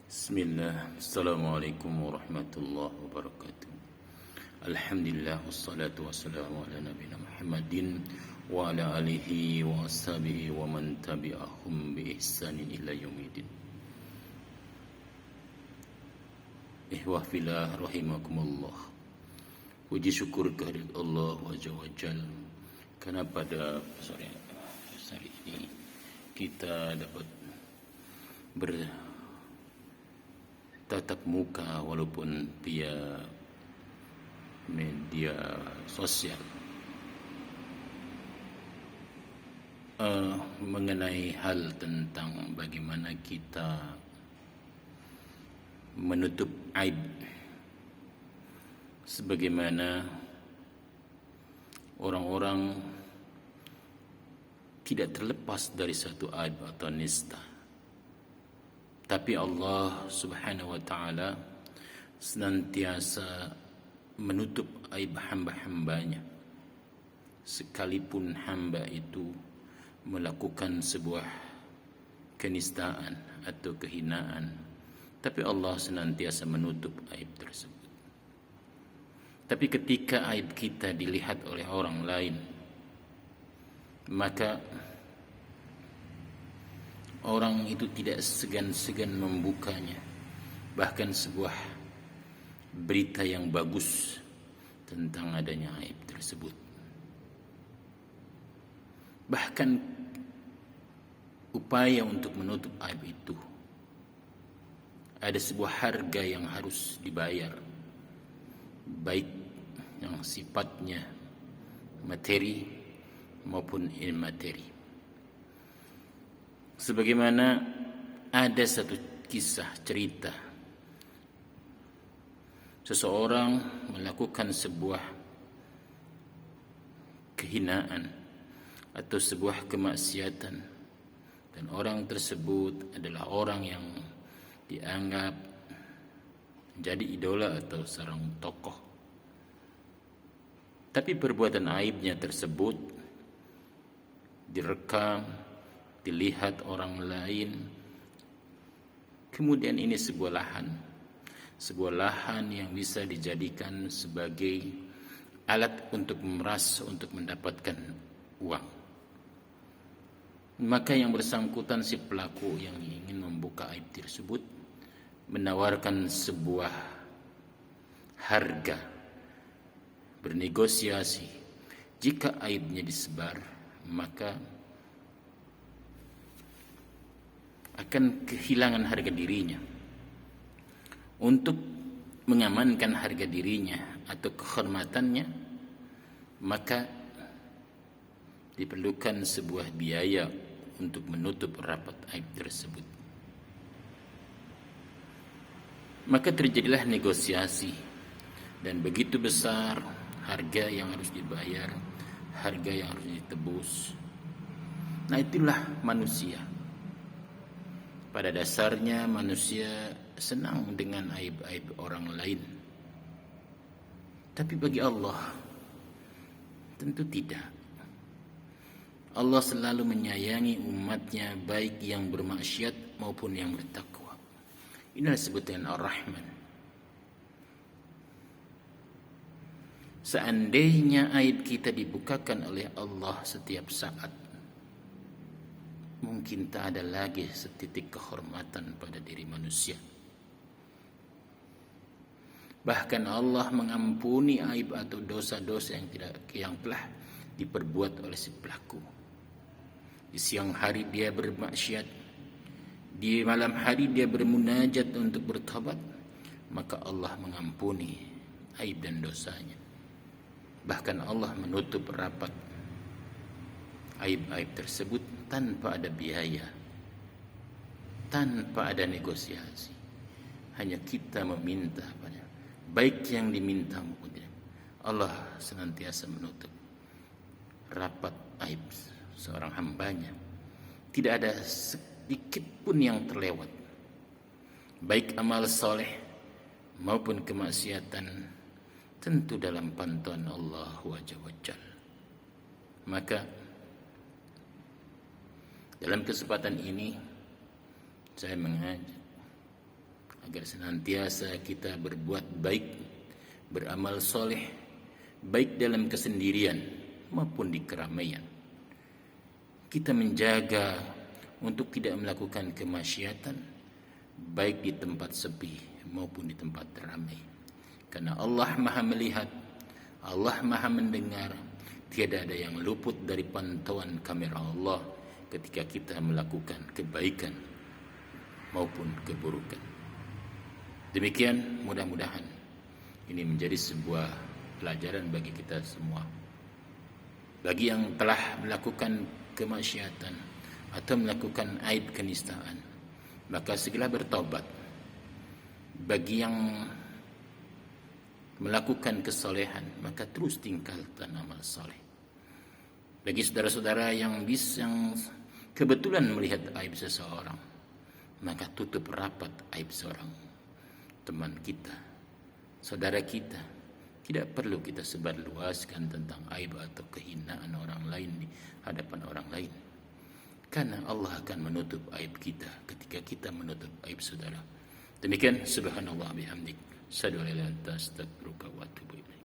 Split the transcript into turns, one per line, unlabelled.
Bismillah, Assalamualaikum warahmatullahi wabarakatuh. Alhamdulillah, wassalatu wassalamu ala nabiyina Muhammadin wa ala alihi wa ashabihi wa man tabi'ahum bi ihsanin ila yaumidin. Ihwah fillah rahimakumullah. Puji syukur kehadirat Allah Azza wa Jalla karena pada sore hari ini kita dapat bertatap muka walaupun via media sosial mengenai hal tentang bagaimana kita menutup aib, sebagaimana orang-orang tidak terlepas dari satu aib atau nista, tapi Allah Subhanahu wa taala senantiasa menutup aib hamba-hambanya, sekalipun hamba itu melakukan sebuah kenistaan atau kehinaan, tapi Allah senantiasa menutup aib tersebut. Tapi ketika aib kita dilihat oleh orang lain, maka orang itu tidak segan-segan membukanya. Bahkan sebuah berita yang bagus tentang adanya aib tersebut. Bahkan upaya untuk menutup aib itu, ada sebuah harga yang harus dibayar, baik yang sifatnya materi maupun immateri. Sebagaimana ada satu kisah cerita, seseorang melakukan sebuah kehinaan atau sebuah kemaksiatan, dan orang tersebut adalah orang yang dianggap menjadi idola atau seorang tokoh. Tapi perbuatan aibnya tersebut direkam, dilihat orang lain. Kemudian ini sebuah lahan yang bisa dijadikan sebagai alat untuk memeras, untuk mendapatkan uang. Maka yang bersangkutan, si pelaku yang ingin membuka aib tersebut, menawarkan sebuah harga, bernegosiasi. Jika aibnya disebar, maka akan kehilangan harga dirinya. Untuk mengamankan harga dirinya atau kehormatannya, maka diperlukan sebuah biaya untuk menutup rapat aib tersebut. Maka terjadilah negosiasi, dan begitu besar harga yang harus dibayar, harga yang harus ditebus. Nah, itulah manusia. Pada dasarnya manusia senang dengan aib-aib orang lain. Tapi bagi Allah tentu tidak. Allah selalu menyayangi umatnya, baik yang bermaksiat maupun yang bertakwa. Inilah sebutan Ar-Rahman. Seandainya aib kita dibukakan oleh Allah setiap saat, mungkin tak ada lagi setitik kehormatan pada diri manusia. Bahkan Allah mengampuni aib atau dosa-dosa yang telah diperbuat oleh si pelaku. Di siang hari dia bermaksiat, di malam hari dia bermunajat untuk bertobat, maka Allah mengampuni aib dan dosanya. Bahkan Allah menutup rapat aib-aib tersebut tanpa ada biaya, tanpa ada negosiasi. Hanya kita meminta pada, baik yang diminta maupun tidak. Allah senantiasa menutup rapat aib seorang hambanya. Tidak ada sedikit pun yang terlewat, baik amal soleh maupun kemaksiatan, tentu dalam pantauan Allah Azza wa Jalla. Maka dalam kesempatan ini saya mengajak agar senantiasa kita berbuat baik, beramal soleh, baik dalam kesendirian maupun di keramaian. Kita menjaga untuk tidak melakukan kemaksiatan, baik di tempat sepi maupun di tempat ramai. Karena Allah Maha melihat, Allah Maha mendengar, tiada ada yang luput dari pantauan kamera Allah ketika kita melakukan kebaikan maupun keburukan. Demikian, mudah-mudahan ini menjadi sebuah pelajaran bagi kita semua. Bagi yang telah melakukan kemaksiatan atau melakukan aib kenistaan, maka segera bertobat. Bagi yang melakukan kesolehan, maka terus tingkatkan amal soleh. Bagi saudara-saudara yang kebetulan melihat aib seseorang, maka tutup rapat aib seorang teman kita, saudara kita. Tidak perlu kita sebarluaskan tentang aib atau kehinaan orang lain di hadapan orang lain, karena Allah akan menutup aib kita ketika kita menutup aib saudara. Demikian, subhanallah bihamdik, asyhadu an la ilaha illa anta, astaghfiruka wa atubu ilaik.